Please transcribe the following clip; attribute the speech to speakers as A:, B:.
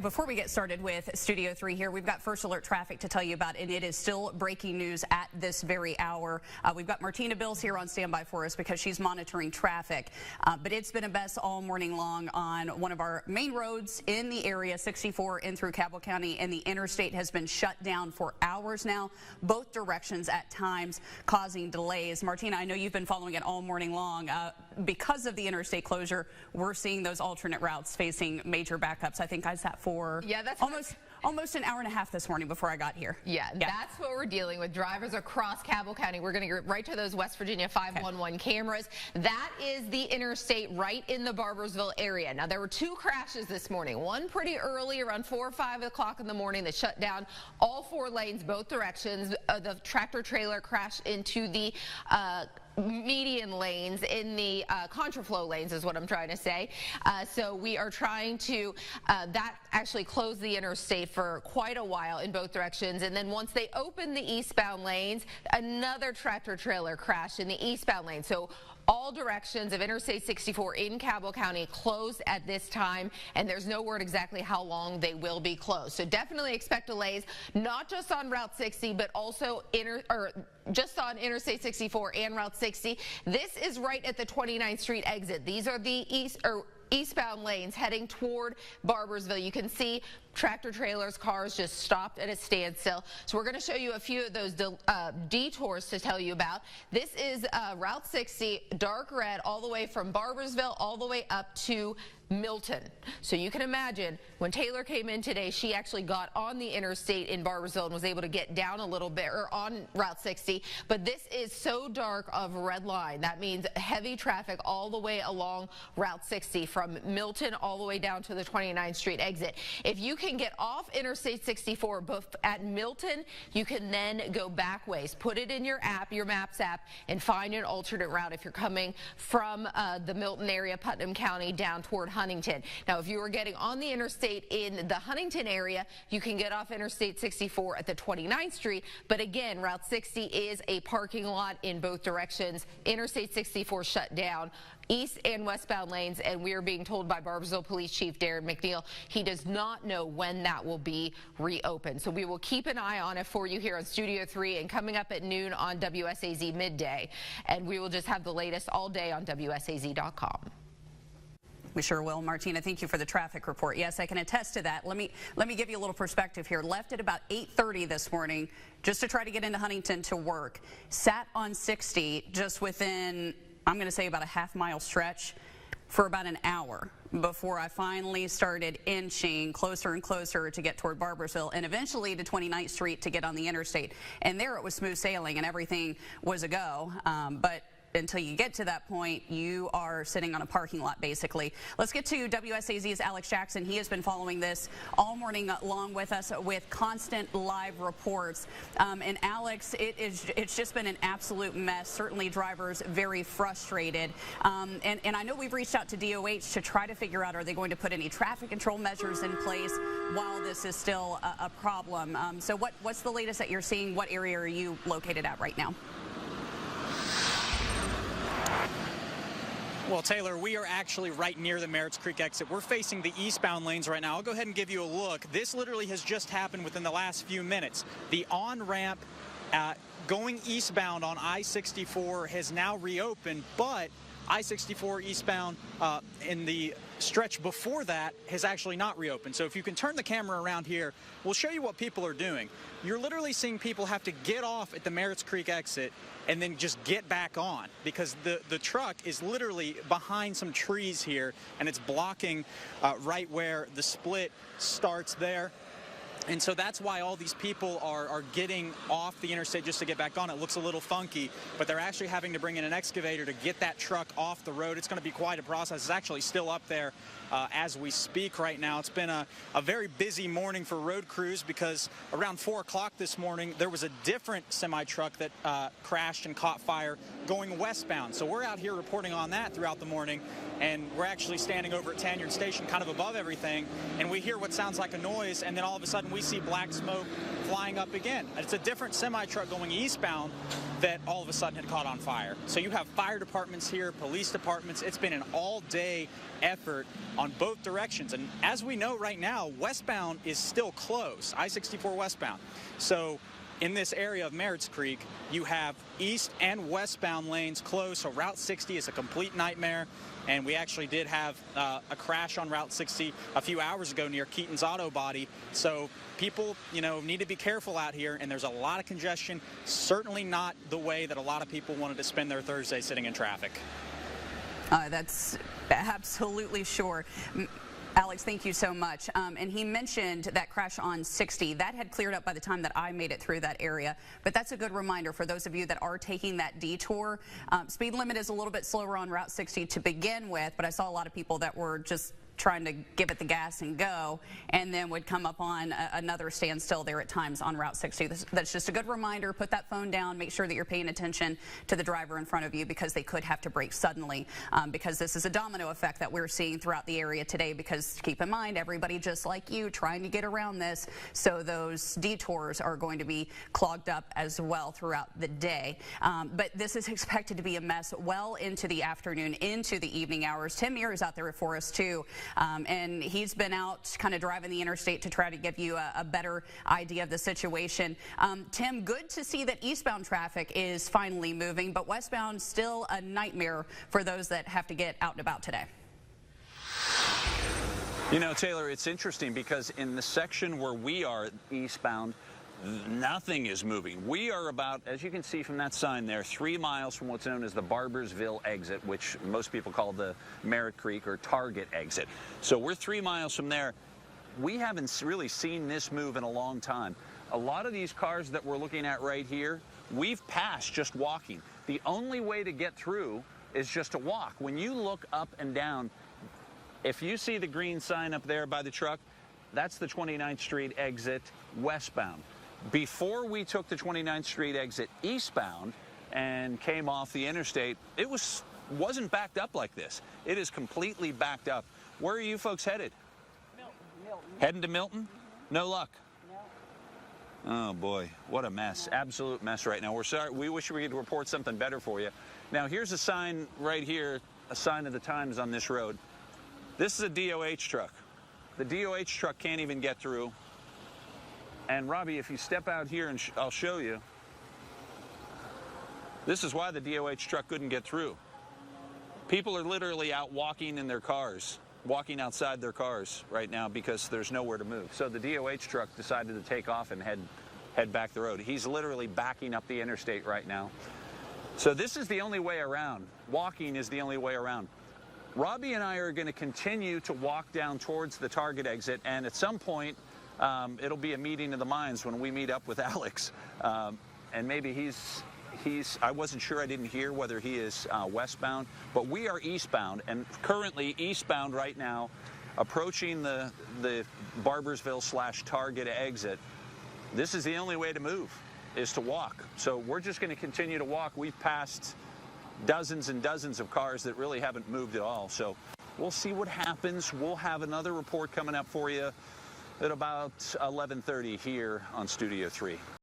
A: before we get started with Studio 3 here, we've got First Alert traffic to tell you about, and it is still breaking news at this very hour. We've got Martina Bills here on standby for us because she's monitoring traffic. But it's been a mess all morning long on one of our main roads in the area, 64 in through Cabell County, and the interstate has been shut down for hours now, both directions at times, causing delays. Martina, I know you've been following it all morning long. Because of the interstate closure, we're seeing those alternate routes facing major backups. I think I sat for almost an hour and a half this morning before I got here.
B: Yeah, that's what we're dealing with. Drivers across Cabell County. We're going to get right to those West Virginia 511 cameras. That is the interstate right in the Barbersville area. Now, there were two crashes this morning. One pretty early, around 4 or 5 o'clock in the morning, that shut down all 4 lanes, both directions. The tractor trailer crashed into the median lanes in the contraflow lanes is what I'm trying to say. So we are trying to, that actually closed the interstate for quite a while in both directions. And then once they opened the eastbound lanes, another tractor trailer crashed in the eastbound lane. So all directions of Interstate 64 in Cabell County closed at this time, and there's no word exactly how long they will be closed. So definitely expect delays, not just on Route 60, but also just on Interstate 64 and Route 60. This is right at the 29th Street exit. These are the eastbound lanes heading toward Barbersville. You can see tractor trailers, cars just stopped at a standstill. So we're going to show you a few of those detours to tell you about. This is Route 60, dark red, all the way from Barbersville all the way up to Milton. So you can imagine when Taylor came in today, she actually got on the interstate in Barbersville and was able to get down a little bit, or on Route 60. But this is so dark of red line. That means heavy traffic all the way along Route 60 from Milton all the way down to the 29th Street exit. If you can get off Interstate 64 at Milton, you can then go back ways. Put it in your app, your Maps app, and find an alternate route if you're coming from the Milton area, Putnam County, down toward Huntington. Now, if you are getting on the interstate in the Huntington area, you can get off Interstate 64 at the 29th Street. But again, Route 60 is a parking lot in both directions. Interstate 64 shut down east and westbound lanes, and we are being told by Barbersville Police Chief Darren McNeil he does not know when that will be reopened. So we will keep an eye on it for you here on Studio 3 and coming up at noon on WSAZ midday. And we will just have the latest all day on WSAZ.com.
A: We sure will. Martina, thank you for the traffic report. Yes, I can attest to that. Let me give you a little perspective here. Left at about 8:30 this morning just to try to get into Huntington to work. Sat on 60 just within, I'm going to say, about a half-mile stretch for about an hour before I finally started inching closer and closer to get toward Barbersville and eventually to 29th Street to get on the interstate. And there it was smooth sailing and everything was a go. But until you get to that point, you are sitting on a parking lot, basically. Let's get to WSAZ's Alex Jackson. He has been following this all morning long with us with constant live reports. And Alex, it's just been an absolute mess. Certainly drivers very frustrated. And I know we've reached out to DOH to try to figure out, are they going to put any traffic control measures in place while this is still a problem? So what's the latest that you're seeing? What area are you located at right now?
C: Well, Taylor, we are actually right near the Merritt's Creek exit. We're facing the eastbound lanes right now. I'll go ahead and give you a look. This literally has just happened within the last few minutes. The on-ramp going eastbound on I-64 has now reopened, but I-64 eastbound in the stretch before that has actually not reopened. So if you can turn the camera around here, we'll show you what people are doing. You're literally seeing people have to get off at the Merritt's Creek exit and then just get back on because the truck is literally behind some trees here and it's blocking right where the split starts there. And so that's why all these people are getting off the interstate just to get back on. It looks a little funky, but they're actually having to bring in an excavator to get that truck off the road. It's going to be quite a process. It's actually still up there as we speak right now. It's been a very busy morning for road crews because around 4 o'clock this morning, there was a different semi-truck that crashed and caught fire going westbound. So we're out here reporting on that throughout the morning, and we're actually standing over at Tanyard Station, kind of above everything, and we hear what sounds like a noise, and then all of a sudden we see black smoke flying up again. It's a different semi-truck going eastbound that all of a sudden had caught on fire. So you have fire departments here, police departments. It's been an all-day effort on both directions. And as we know right now, westbound is still closed, I-64 westbound. So in this area of Merritt's Creek, you have east and westbound lanes closed, so Route 60 is a complete nightmare. And we actually did have a crash on Route 60 a few hours ago near Keaton's Auto Body. So people, need to be careful out here, and there's a lot of congestion. Certainly not the way that a lot of people wanted to spend their Thursday sitting in traffic.
A: That's absolutely sure. Alex, thank you so much. And he mentioned that crash on 60. That had cleared up by the time that I made it through that area. But that's a good reminder for those of you that are taking that detour. Speed limit is a little bit slower on Route 60 to begin with, but I saw a lot of people that were just trying to give it the gas and go, and then would come up on another standstill there at times on Route 60. That's just a good reminder. Put that phone down. Make sure that you're paying attention to the driver in front of you, because they could have to brake suddenly, because this is a domino effect that we're seeing throughout the area today, because keep in mind, everybody just like you trying to get around this, so those detours are going to be clogged up as well throughout the day. But this is expected to be a mess well into the afternoon, into the evening hours. Tim Muir is out there for us too. And he's been out kind of driving the interstate to try to give you a better idea of the situation. Tim, good to see that eastbound traffic is finally moving, but westbound still a nightmare for those that have to get out and about today.
D: Taylor, it's interesting because in the section where we are eastbound, nothing is moving. We are about, as you can see from that sign there, 3 miles from what's known as the Barbersville exit, which most people call the Merritt Creek or Target exit. So we're 3 miles from there. We haven't really seen this move in a long time. A lot of these cars that we're looking at right here, we've passed just walking. The only way to get through is just to walk. When you look up and down, if you see the green sign up there by the truck, that's the 29th Street exit westbound. Before we took the 29th Street exit eastbound and came off the interstate, it wasn't backed up like this. It is completely backed up. Where are you folks headed?
E: Milton.
D: Heading to Milton? No luck? No. Oh, boy. What a mess. Absolute mess right now. We're sorry. We wish we could report something better for you. Now, here's a sign right here, a sign of the times on this road. This is a DOH truck. The DOH truck can't even get through. And Robbie, if you step out here and I'll show you, this is why the DOH truck couldn't get through. People are literally out walking in their cars, walking outside their cars right now because there's nowhere to move. So the DOH truck decided to take off and head back the road. He's literally backing up the interstate right now. So this is the only way around. Walking is the only way around. Robbie and I are going to continue to walk down towards the Target exit, and at some point, it'll be a meeting of the minds when we meet up with Alex. And maybe I wasn't sure, I didn't hear whether he is westbound, but we are eastbound, and currently eastbound right now, approaching the Barbersville/Target exit. This is the only way to move, is to walk. So we're just going to continue to walk. We've passed dozens and dozens of cars that really haven't moved at all. So we'll see what happens. We'll have another report coming up for you at about 11:30 here on Studio 3.